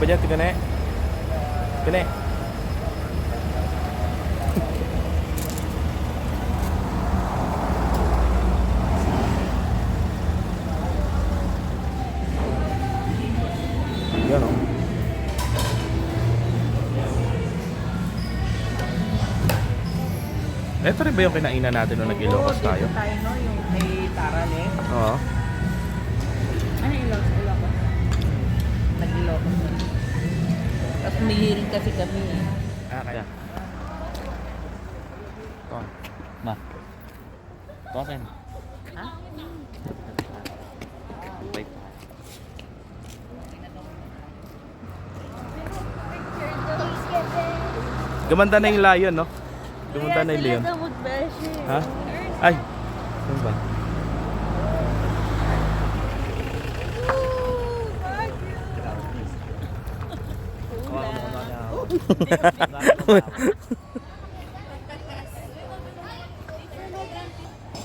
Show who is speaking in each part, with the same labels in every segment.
Speaker 1: ba niya? Tingnan eh. Tingnan eh. Yan o. Ito rin ba yung kinainan natin nung nag-Ilocos tayo?
Speaker 2: Oo, dito tayo no, yung kay Tarale.
Speaker 1: Oo.
Speaker 2: Ano yung Ilocos? Nag-Ilocos. Tapos may hearing kasi kami eh.
Speaker 1: Ah, kaya. Ito. Ma. Ito akin.
Speaker 2: Ha?
Speaker 1: Wait. Gumanda na yung lion, no? Gumanda na yung lion. Ha? Ay! Ano ba?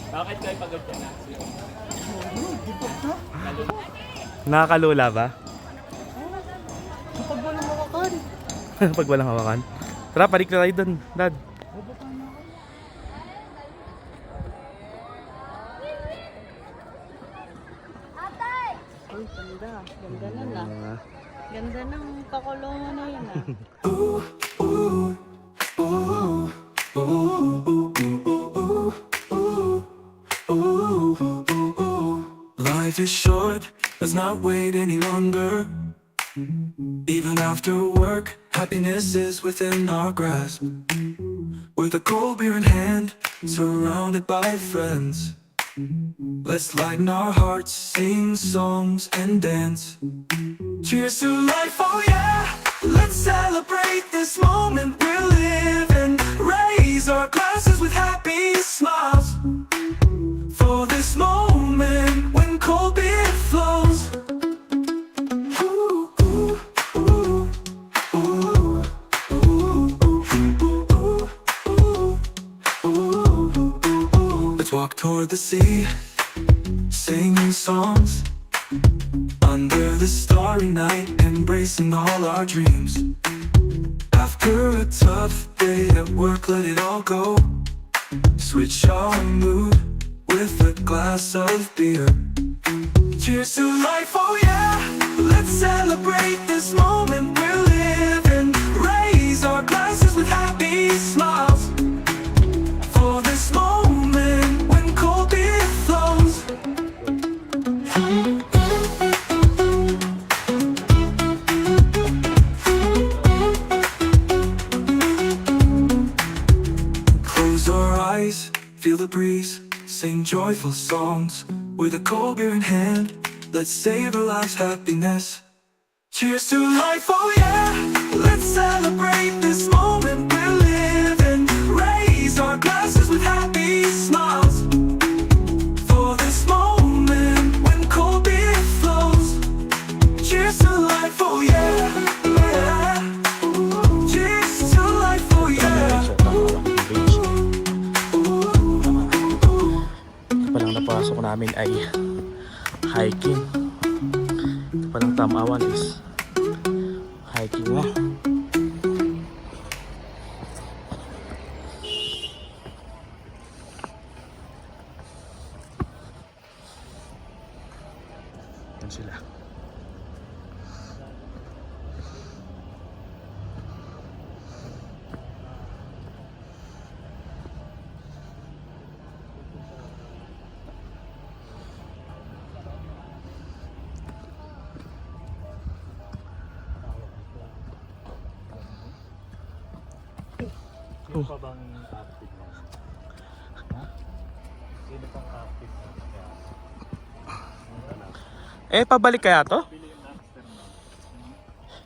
Speaker 1: Bakit kayo pagod ka na? Nakakalula ba?
Speaker 2: Kapag walang hawakan.
Speaker 1: Pag walang hawakan. Tara, parik na tayo dun, Dad.
Speaker 2: Ang ganda. Ganda nun ah. Ganda ng pakulungan na yun ah.
Speaker 3: Life is short, let's not wait any longer. Even after work, happiness is within our grasp. With a cold beer in hand, surrounded by friends. Let's lighten our hearts, sing songs and dance. Cheers to life, oh yeah. Let's celebrate this moment we're living. Raise our glasses with happy smiles. For this moment when cold beer flows. Let's walk toward the sea, singing songs under the starry night, embracing all our dreams. After a tough day at work, let it all go. Switch our mood with a glass of beer. Cheers to life, oh yeah. Let's celebrate this moment we're living. Raise our glasses with happy smiles. For this moment when cold beer flows. Close our eyes, feel the breeze, sing joyful songs. With a cold beer in hand, let's savor life's happiness. Cheers to life, oh yeah. Let's celebrate this moment we're living. Raise our glasses with happy smiles. For this moment when cold beer flows. Cheers to life, oh yeah, yeah. Cheers to life, oh yeah.
Speaker 1: Ito palang napasok namin ay hiking. Ito palang tamawan is hiking na. Yan sila.
Speaker 4: Sino pa bang active na? Ha? Sino pang active na?
Speaker 1: Eh, pabalik kaya to?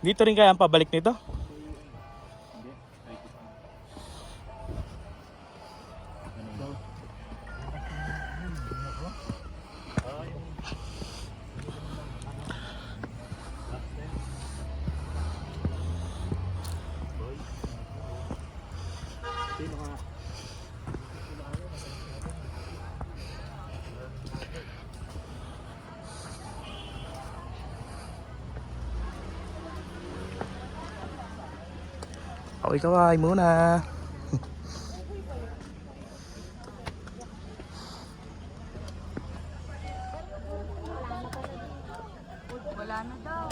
Speaker 1: Dito rin kaya ang pabalik nito? Kaway-kaway muna.
Speaker 2: Wala na daw.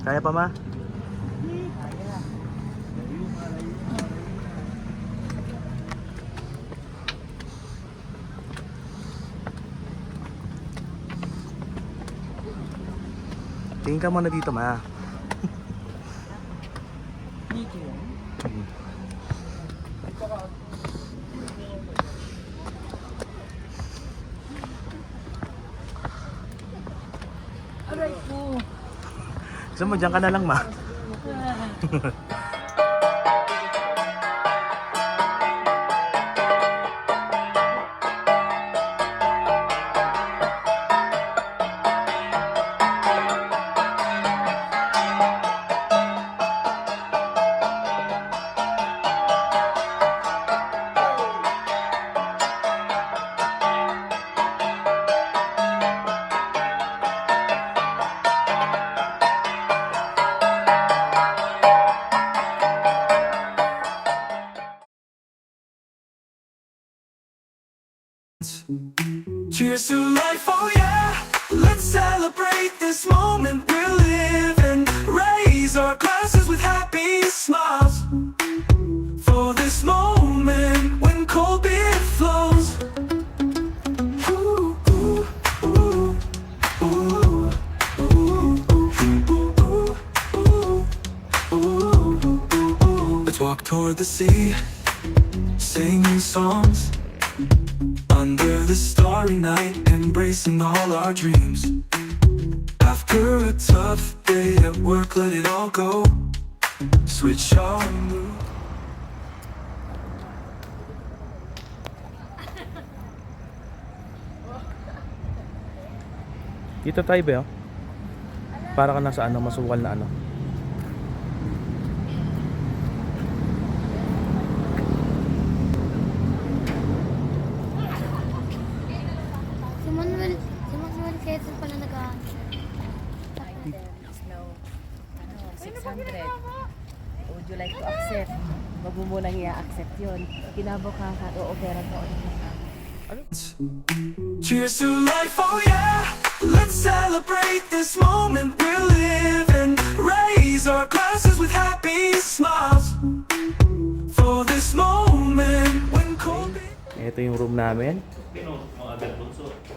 Speaker 1: Kaya pa ma? Tingin ka muna dito ma.
Speaker 2: Aray ko.
Speaker 1: Gusto mo, dyan ka na lang ma.
Speaker 3: Cheers to life, oh yeah. Let's celebrate this moment we're living. Raise our glasses with happy smiles for this moment when cold beer flows. Ooh, ooh, ooh, ooh, ooh, ooh, ooh. Let's walk toward the sea, singing songs under the starry night, embracing all our dreams. After a tough day at work, let it all go. Switch our mood.
Speaker 1: Dito tayo ba yun? Para ka nasa ano, masukal na ano.
Speaker 5: Si Manuel Quezon pala
Speaker 2: Is now 600. Would you like to accept? Wag mo munang i-accept yun. Kinabukasan, o-offeran mo ulit.
Speaker 3: Cheers to life, oh yeah. Let's celebrate this moment we're living. Raise our glasses with happy smiles for this moment when cold beer.
Speaker 1: Ito yung room namin.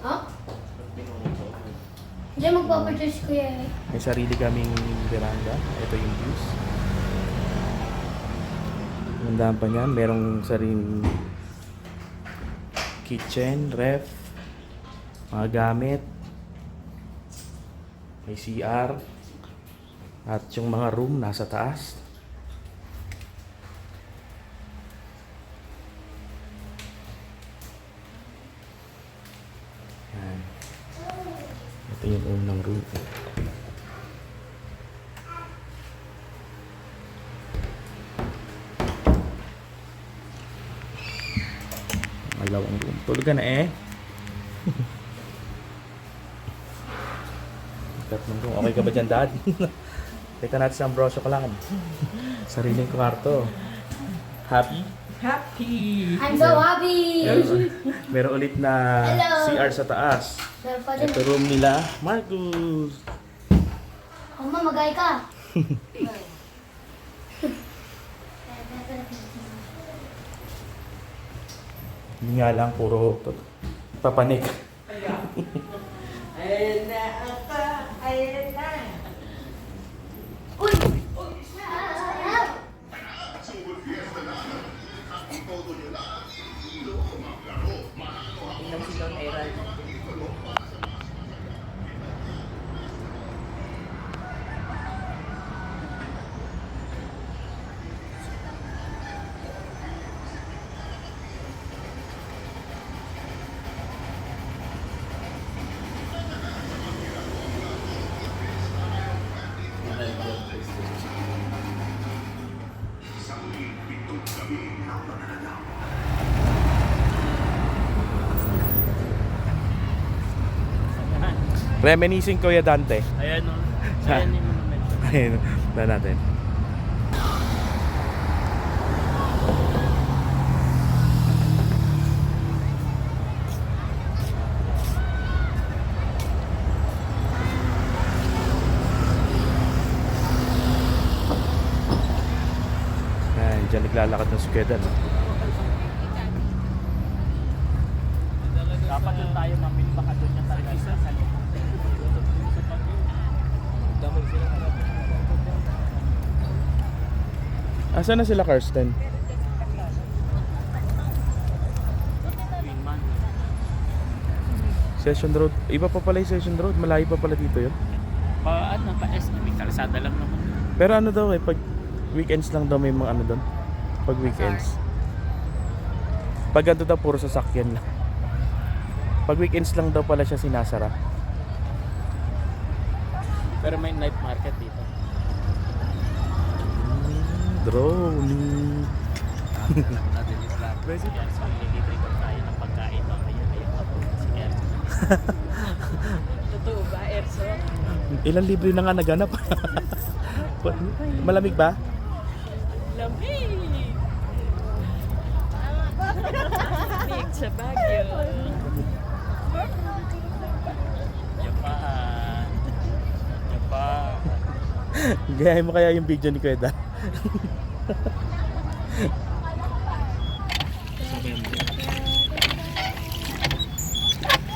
Speaker 5: Ha? Diyan magpapachurch kuya eh.
Speaker 1: May sarili kaming veranda. Ito yung views. Mandahan pa niyan. Merong sariling kitchen, ref, mga gamit. May CR. At yung mga room nasa taas. Yan. Ito yung unang room. Malawang room. Tulog ka na eh. Tatlong room. Okay ka ba dyan, Dad? Teka natin sa Ambrosio ka lang. Sariling kwarto. Happy?
Speaker 5: I'm so happy!
Speaker 1: Meron ulit na
Speaker 5: Hello.
Speaker 1: CR sa taas.
Speaker 5: Meron pa din.
Speaker 1: Ito room nila, Marcus.
Speaker 5: Mama, magay ka.
Speaker 1: Hindi nga lang, puro papanik.
Speaker 5: Uy!
Speaker 2: Inom si Don Errol.
Speaker 1: Reminiscing Kuya Dante.
Speaker 4: Ayan o. Ayan yung monument.
Speaker 1: Ayun, na natin. Ayan, dyan naglalakad ng sukeda, no?
Speaker 4: Dapat doon tayo mamili, baka doon yung talaga isa sa loob. Damay sila.
Speaker 1: Asan na sila, Karsten?
Speaker 4: Queen Man.
Speaker 1: Session Road. Iba pa pala yung Session Road. Malayo pa pala dito yun.
Speaker 4: Pa SM, may kalsada lang naman.
Speaker 1: Pero ano daw eh, pag weekends lang daw may mga ano doon. Pag weekends. Pag ano daw, puro sasakyan lang. Pag weekends lang daw pala siya sinasara.
Speaker 4: Pero may night market dito.
Speaker 1: Drone.
Speaker 4: Pwede yan, so nililibre ko tayo ng pagkain mamaya. Ayun pa po si Erso.
Speaker 2: Totoo ba, Erso?
Speaker 1: Ilang libre na nga naganap. Malamig ba?
Speaker 2: Lamig! Lamig sa Baguio.
Speaker 4: Japan. Japan.
Speaker 1: Gayahin mo kaya yung video ni Kuya Dan.
Speaker 4: Sabay mo.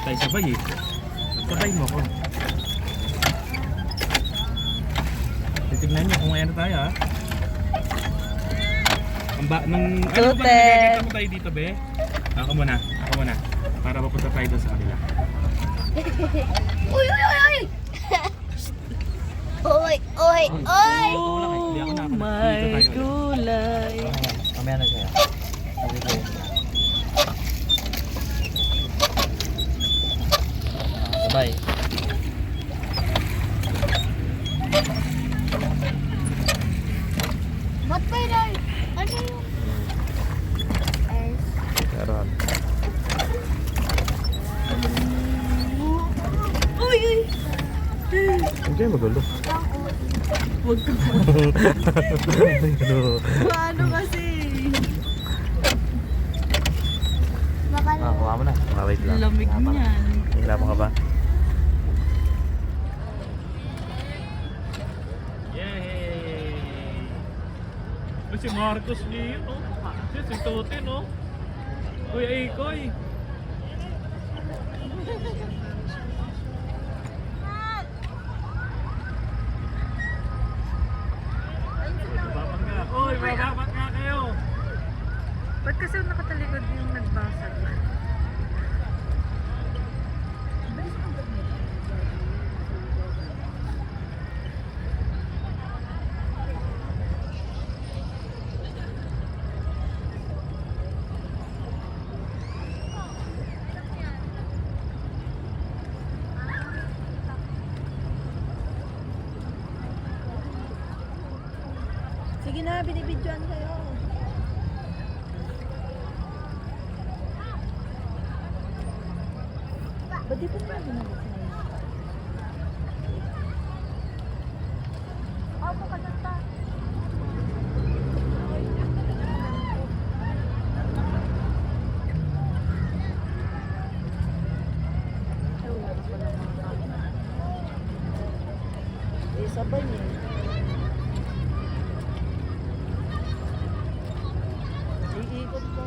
Speaker 4: Tayo sabay eh. Sabay mo ko. Titignan niyo kung ano tayo ha. Ang ba nung ano ba nagkakita mo tayo dito be? Ako muna. Para mapunta tayo doon sa kanila.
Speaker 5: Uy, uy, uy, uy! Oy, oy, oy!
Speaker 4: Oh my
Speaker 2: gulay.
Speaker 4: Mamaya na siya. Sabay.
Speaker 5: Ba't ba yun? Ano yung...
Speaker 1: Meron.
Speaker 5: Uy, uy!
Speaker 1: Huwag kayo magulo.
Speaker 2: Huwag ka
Speaker 1: Ano?
Speaker 2: Paano kasi?
Speaker 5: Baka na.
Speaker 4: Kuha mo na.
Speaker 1: Wait lang.
Speaker 2: Lamig niyan.
Speaker 1: Hingla mo ka ba?
Speaker 4: Yay! Si Marcos niyo, no? Si Tote, no? Uy, Aikoy! Babangga! Uy, babangga kayo!
Speaker 2: Ba't kasi nakatalikod yung nagbasag? Sige na, binibidyoan kayo. Ba't di pa na ginagawa sa ngayon? Ako ka data. Sabay niya. Iikot ko.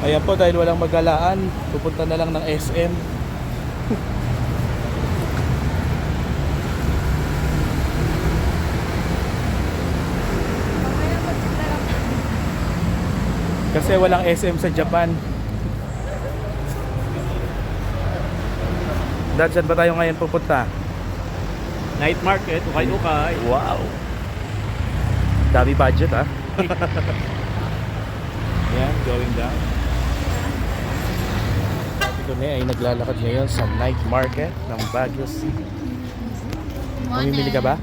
Speaker 1: Ayan po, dahil walang magalaan, pupunta na lang ng SM. Kasi walang SM sa Japan. Dad, saan ba tayo ngayon pupunta?
Speaker 4: Night market, ukay-ukay.
Speaker 1: Wow! Dami budget ah.
Speaker 4: going down.
Speaker 1: Ito na ay naglalakad ngayon sa night market ng Baguio City. Mamimili ka ba?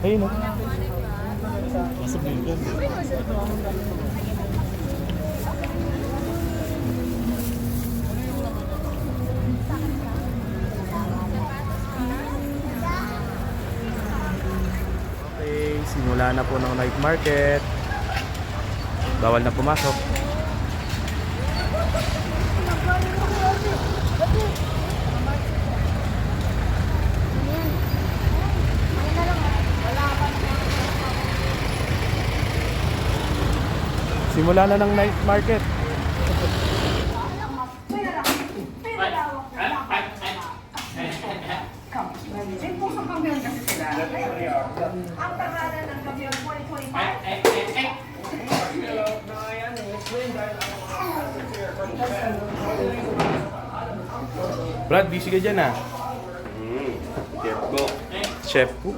Speaker 1: Ayun o. Okay, simula na po ng night market. Bawal na pumasok. Simula na ng night market. Brad, busy ka dyan ah.
Speaker 4: Chef ko.
Speaker 1: Chef po.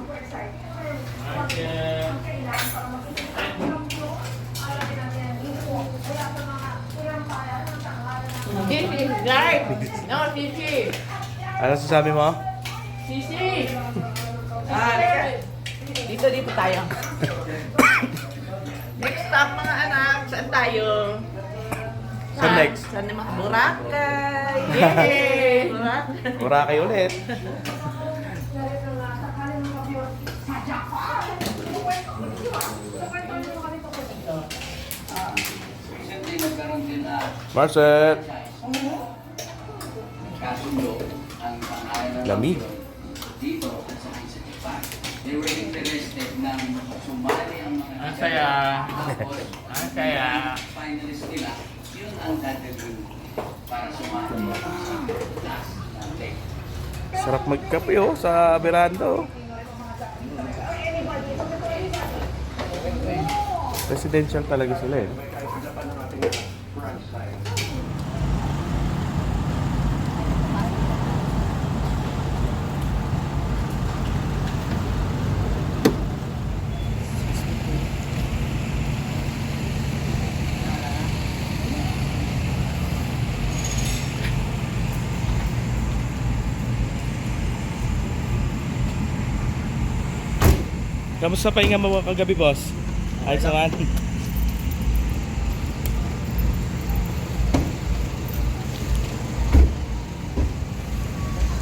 Speaker 6: Guys! No, Sisi!
Speaker 1: Ano sasabi mo?
Speaker 6: Sisi! Dito tayo. Next stop mga anak, saan tayo?
Speaker 1: Saan next?
Speaker 6: Saan naman? Boracay! Yay! Boracay!
Speaker 1: Boracay ulit. Marcel! Lamig.
Speaker 4: Ang saya. Ang saya.
Speaker 1: Sarap magkape oh sa veranda oh. Residential talaga sila eh. Kamusta pahinga mo kagabi, boss? Ayos naman.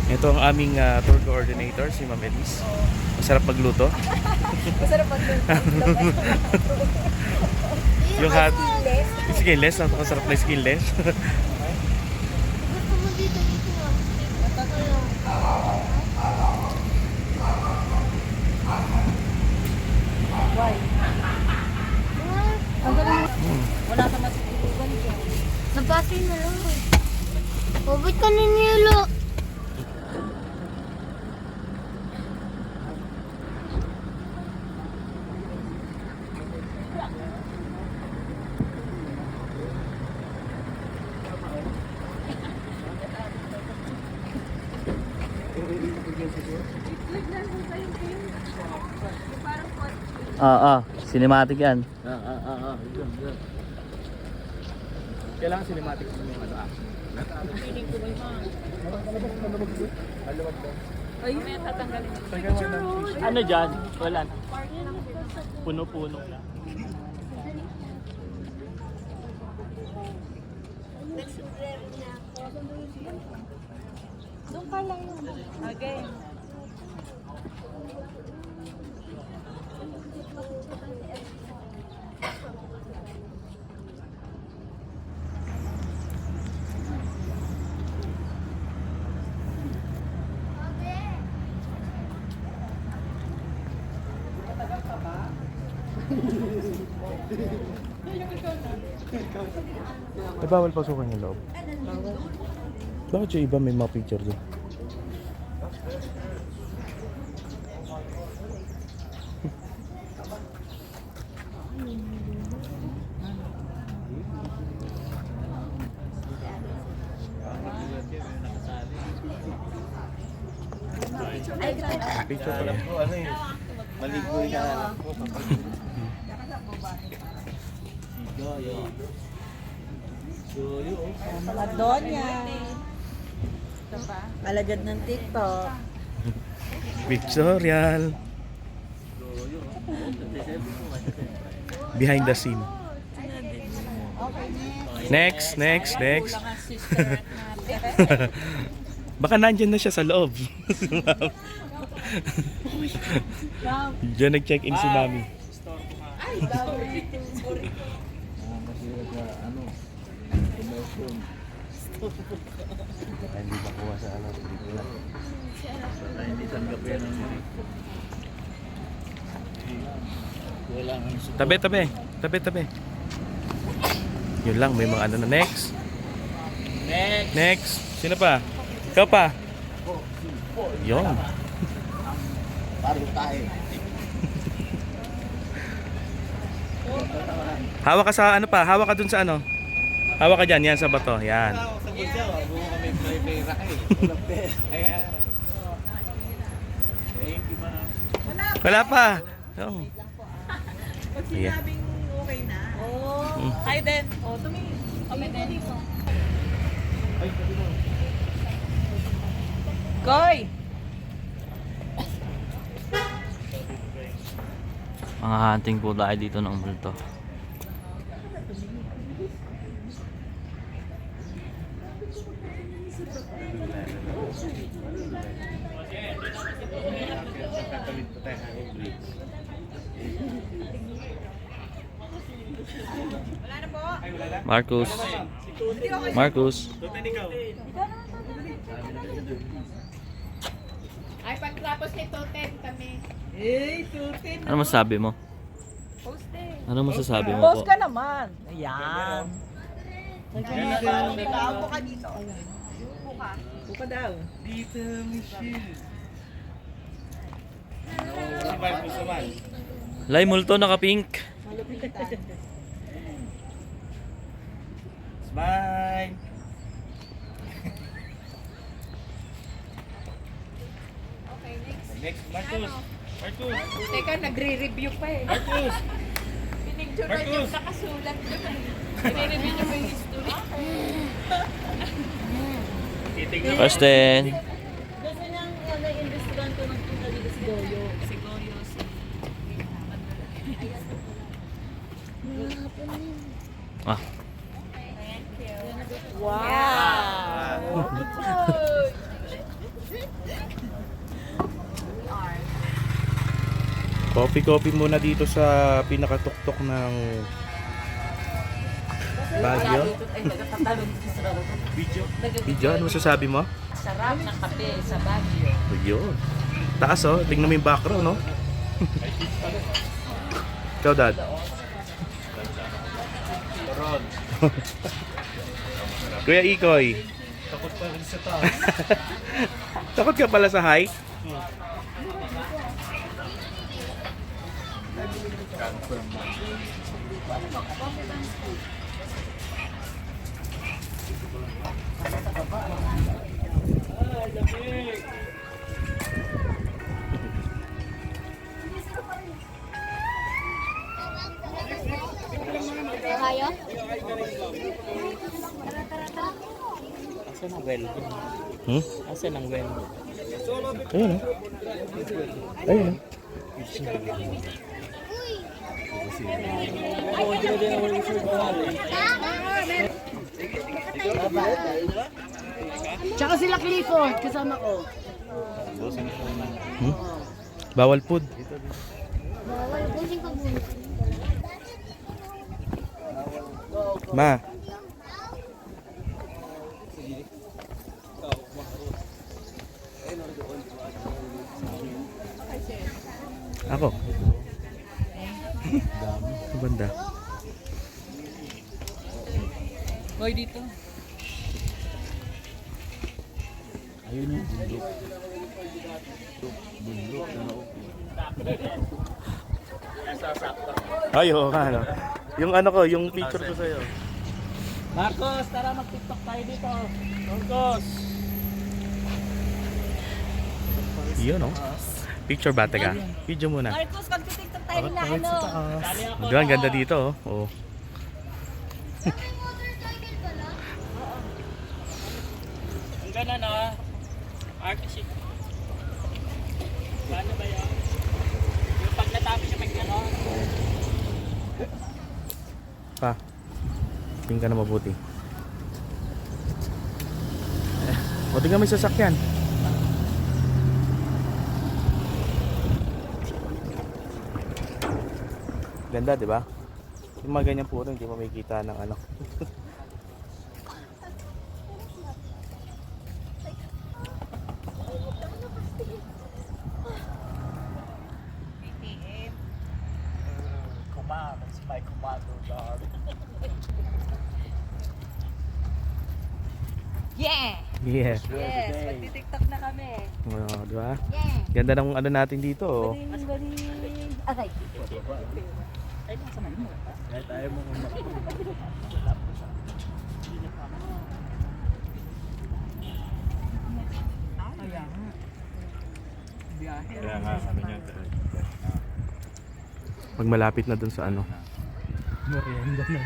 Speaker 1: Ito ang aming tour coordinator, si Ma'am Elise. Masarap magluto.
Speaker 2: Masarap magluto.
Speaker 1: Yung hat... Skinless? Masarap na skinless.
Speaker 5: Gusto mo dito
Speaker 2: Why? Wala ka matutulugan dyan.
Speaker 5: Nabati na lang. O, ba't ka ninilo?
Speaker 1: Cinematic yan.
Speaker 4: Kailangan cinematic yung ano action.
Speaker 1: Ano dyan? Wala. Puno-puno lang.
Speaker 5: Doon ka lang.
Speaker 2: Okay.
Speaker 1: Eh, bawal pasukan yung loob. Bakit yung iba may mga picture dyan? Picture pala.
Speaker 7: Ano eh, maligo yung anak ko. Mga Donya. Alagad ng TikTok.
Speaker 1: Pictorial. Behind the scene. Next. Baka nandyan na siya sa loob. Diyan nag-check-in si Mami. Hindi makuha sa ano. Hindi tanggap yan. Tabi. Yun lang, may mga ano na. Next. Sino pa? Ikaw pa? Yun. Hawak ka sa ano pa? Hawak ka dun sa ano? Hawak ka dyan, yan sa bato. Yan. Wala pa. Oh. Yeah.
Speaker 7: Okay na.
Speaker 2: Hi, Den. Tumingin. Okay, Den. Koy!
Speaker 8: Mga hunting po tayo dito ng multo. Marcus.
Speaker 5: Ay, pagtapos nito, 10 kami.
Speaker 8: Ano masasabi mo? Ano masasabi mo
Speaker 7: Post
Speaker 8: po?
Speaker 7: ka naman. Ayan. Upo ka dito. Upo ka daw.
Speaker 8: Lay multo naka-pink.
Speaker 1: Bye.
Speaker 5: Okay,
Speaker 4: Next, Marcus.
Speaker 5: Teka, nagre-review pa eh.
Speaker 4: Marcus.
Speaker 5: Pinicture yung nakasulat doon eh. Nire-review niyo ba yung history?
Speaker 8: Kristen.
Speaker 7: Gusto niyang na-investigan ko ng punta dito si Goyo.
Speaker 2: Si Goyo, si...
Speaker 8: Ah,
Speaker 7: Wow!
Speaker 1: Coffee muna dito sa pinakatuktok ng Baguio. Video, ano masasabi mo?
Speaker 2: Sarap ng kape sa Baguio.
Speaker 1: Yun. Taas oh, tingnan mo yung background no? Ikaw dad. Kuya Ikoy.
Speaker 4: Takot pa rin sa taas.
Speaker 1: Takot ka pala sa height?
Speaker 5: Kaya?
Speaker 1: Asan ang well? Asan ang well? Ayun oh. Ayun oh.
Speaker 7: Tsaka sila Clifford, kasama ko.
Speaker 1: Bawal food.
Speaker 5: Bawal po siyang pagbulit.
Speaker 1: Ma. Ako. Banda.
Speaker 2: Hoy, dito.
Speaker 1: Ayun yung bundok. Ay, oo nga, no? Yung ano ko, yung picture ko sa'yo.
Speaker 7: Marcos, tara mag-TikTok tayo dito.
Speaker 1: Marcos! Yun, no? Picture ba, taga? Video muna.
Speaker 7: Marcos, mag-TikTok tayo na ano.
Speaker 1: Diba, ang ganda dito, oh. Oh.
Speaker 4: Ang gana na. Archie. Paano ba yan? Yung pag natapos siya may gano'n.
Speaker 1: Pa, tingin ka na mabuti. Buti nga may sasakyan. Ganda, di ba? Yung mga ganyan puro, hindi mo makikita ng ano.
Speaker 2: Yeah!
Speaker 1: Yeah.
Speaker 2: Yes! Magti-tiktok na kami.
Speaker 1: Oh, di ba?
Speaker 2: Yeah!
Speaker 1: Ganda ng ano natin dito. Oh.
Speaker 2: Baling. Aray!
Speaker 4: Kaya nga sabi niya.
Speaker 1: Pag malapit na dun sa ano.
Speaker 4: Merienda na.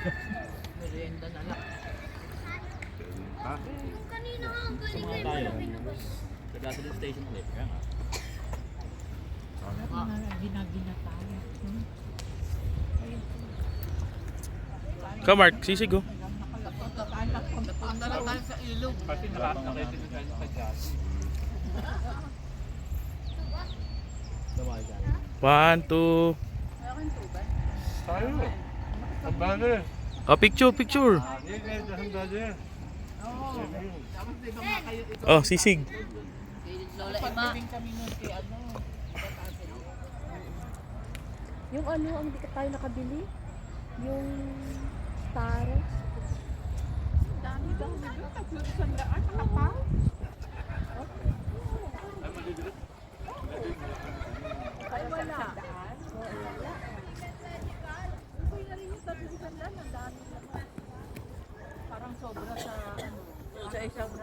Speaker 4: Sumama tayo. Sa gasoline station ulit. Kaya nga.
Speaker 1: Ka Mark, sisig oh.
Speaker 6: Punta na tayo sa ilog.
Speaker 4: Kasi nakaitin na tayo sa gas.
Speaker 1: 1, 2.
Speaker 4: Tayo. Ang bagay.
Speaker 1: Oh, picture, picture. Oh, sisig.
Speaker 2: Lola Ima. Yung ano, ang di ka tayo nakabili? Yung Taros.
Speaker 5: Dami daw nito. Tatlo sandaan. Nakapal. Ay, wala. Uy, na rin yung tatlo sandaan. Ang dami naman. Parang sobra sa ano. Sa isang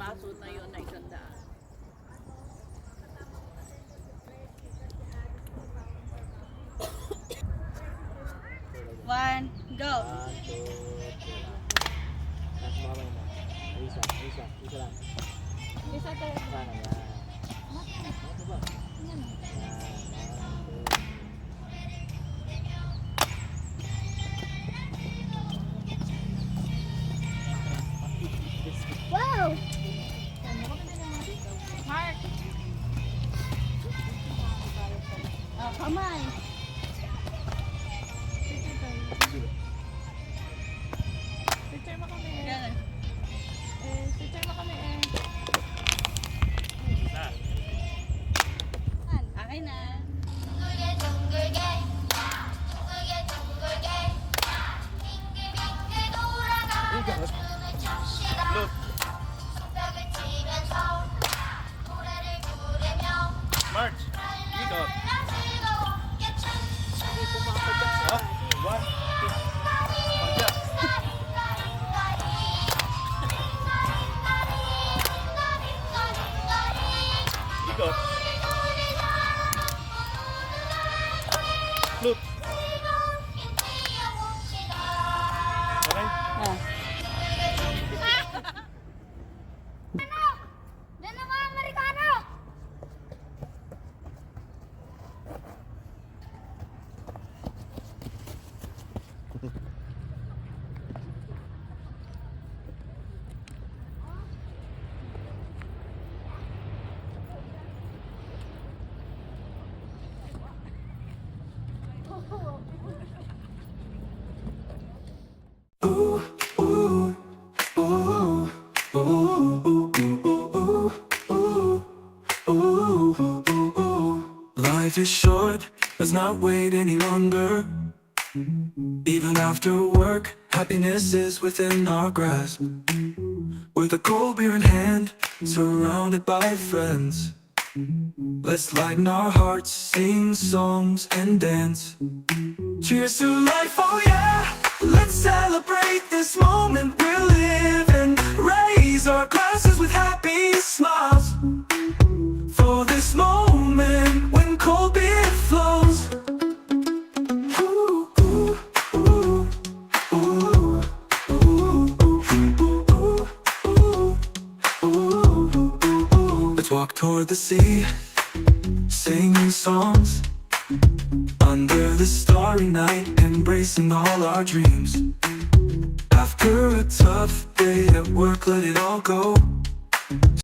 Speaker 5: baso na yun na 100.
Speaker 2: One, go!
Speaker 5: Isa tayo.
Speaker 2: Wow!
Speaker 5: Mark!
Speaker 2: Oh, come on!
Speaker 5: Picture mo kami.
Speaker 2: Yan.
Speaker 5: Picture mo kami eh.
Speaker 2: Akin na.
Speaker 4: March! Ikot! Ikot! Look! Okay?
Speaker 2: Ah.
Speaker 3: Ooh, ooh, ooh, ooh, ooh, ooh, ooh, ooh, ooh, ooh. Life is short, let's not wait any longer. Even after work, happiness is within our grasp. With a cold beer in hand, surrounded by friends. Let's lighten our hearts, sing songs and dance. Cheers to life, oh yeah! Let's celebrate this moment we're living. Raise our glasses with happy smiles for this moment when cold beer flows. Ooh, ooh, ooh, ooh. Let's walk toward the sea, singing songs under the starry night, embracing all our dreams. After a tough day at work, let it all go.